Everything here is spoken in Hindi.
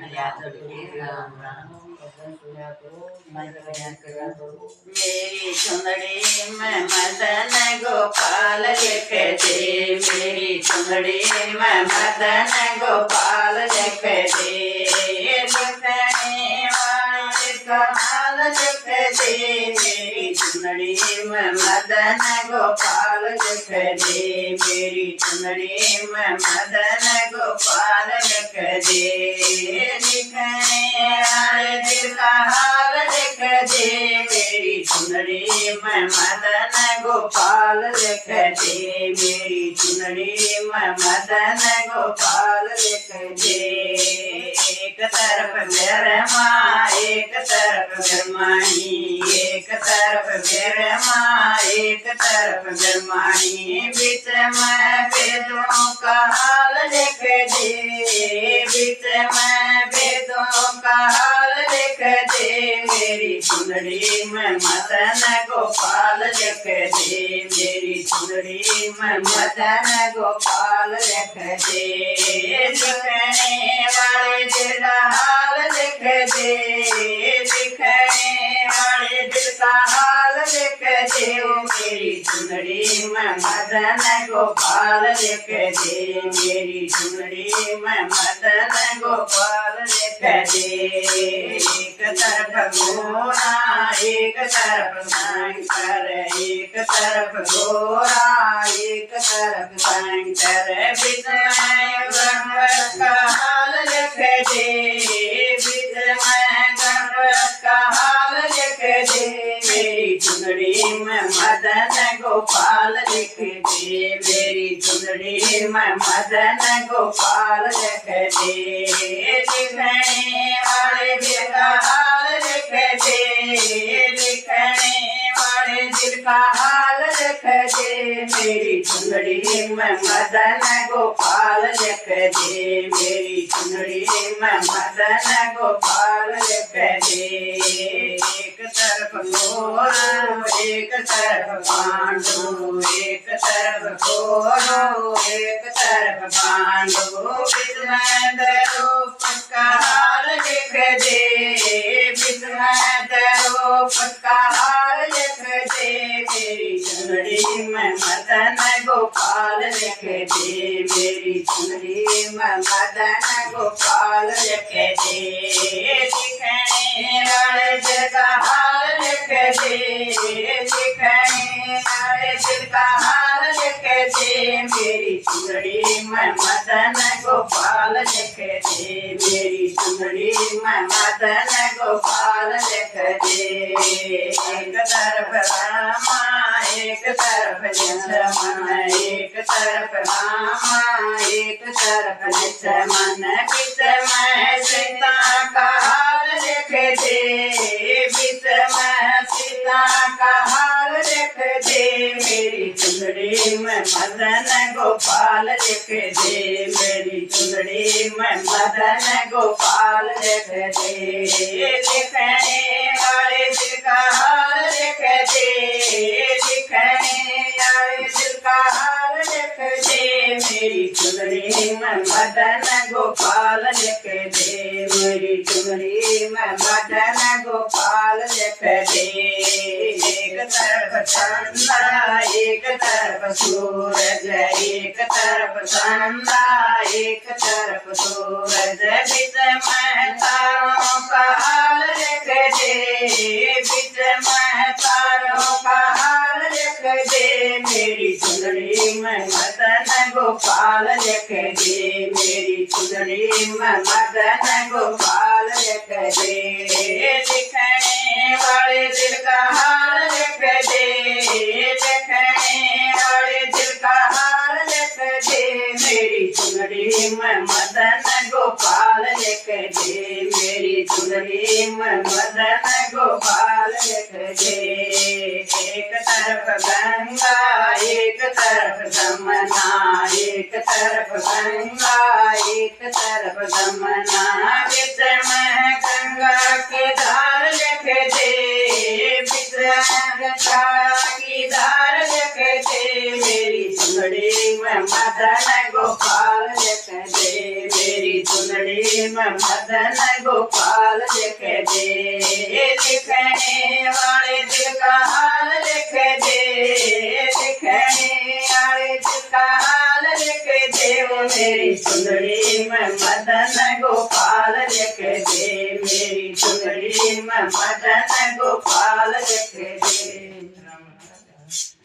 याद रखिए। राम राम। मेरी चुंदड़ी में मदन गोपाल लिख दे, मेरी चुंदड़ी में मदन गोपाल लिख दे, लिखने वाले गोपाल लिख दे, मेरी चुंदड़ी में मदन गोपाल लिख दे, मेरी चुंदड़ी में मदन गोपाल लिख दे, लिखने वाले दिल का हाल लिख दे, मेरी चुंदड़ी में मदन गोपाल लिख दे, मेरी चुंदड़ी में मदन गोपाल लिख दे। एक तरफ ब्रह्मा एक तरफ ब्रह्मणी, एक तरफ ब्रह्मा एक तरफ ब्रह्मणी, बीच में वेदों का हाल लिख दे, बीच में वेदों का हाल लिख दे, मेरी चुंदड़ी में मदन गोपाल लिख दे, मेरी चुंदड़ी में मदन गोपाल लिख दे, लिखने वाले दिल का हाल लिख दे, लिखने वाले दिल का हाल लिख दे, मेरी चुंदड़ी में मदन गोपाल लिख दे, मेरी चुंदड़ी में मदन गोपाल लिख दे। एक तरफ गोरा एक तरफ शंकर, एक तरफ गोरा एक तरफ शंकर, बीच में गणपत का हाल लिख दे, बीच में गणपत का हाल लिख दे, मेरी चुंदड़ी में मदन गोपाल लिख दे, मेरी चुंदड़ी में मदन गोपाल लिख दे, लिखने वाले दिल का हाल लिख दे, लिखने वाले दिल का हाल लिख दे, मेरी चुंदड़ी में मदन गोपाल लिख दे, मेरी चुंदड़ी में मदन गोपाल लिख दे। एक तरफ गोरो एक तरफ पांडु, एक तरफ गोरो एक तरफ पांडु, बीच में द्रौपदी का हाल लिख दे, बीच में द्रौपदी का हाल लिख दे, मेरी चुंदड़ी में मदन गोपाल लिख दे, मेरी चुंदड़ी में मदन गोपाल लिख दे, लिखने वाले दिल का हाल लिख दे, लिखने वाले दिल का हाल लिख दे, मेरी चुंदड़ी में मदन गोपाल लिख दे, मेरी चुंदड़ी में मदन गोपाल लिख दे। एक तरफ रामा एक तरफ लक्ष्मण, एक तरफ रामा एक तरफ लक्ष्मण, बीच में सीता का हाल लिख दे, बीच में सीता का हाल लिख दे, मेरी चुंदड़ी में मदन गोपाल लिख दे, मेरी चुंदड़ी में मदन गोपाल लिख दे, लिखने वाले दिल का हाल लिख दे, लिखने वाले दिल का हाल लिख दे, मेरी चुंदड़ी में मदन गोपाल लिख दे, मेरी चुंदड़ी में मदन गोपाल लिख दे। एक तरफ चंद्र एक तरफ सूरज, एक तरफ चंद्र एक तरफ सूरज, बीच में तारों का हाल लिख दे, बीच में तारों का हाल लिख दे, मेरी चुंदड़ी में मदन गोपाल लिख दे, मेरी चुंदड़ी में मदन गोपाल लिख दे, लिखने वाले दिल का हाल लिख दे, लिखने वाले दिल का हाल लिख दे, मेरी चुंदड़ी में मदन गोपाल लिख दे, मेरी चुंदड़ी में मदन गोपाल लिख दे। एक तरफ गंगा एक तरफ जमुना, एक तरफ गंगा एक तरफ जमुना, बीच में गंगा के धार लिख दे, बीच में गंगा की धार लिख दे, मेरी चुंदड़ी में मदन गोपाल लिख दे, मेरी चुंदड़ी में मदन मदन गोपाल लिख दे। लिखने वाले दिल का हाल लिख दे, लिखने वाले दिल का हाल लिख दे। वो मेरी सुंदरी में मदन गोपाल लिख दे, मेरी सुंदरी में मदन गोपाल लिख दे।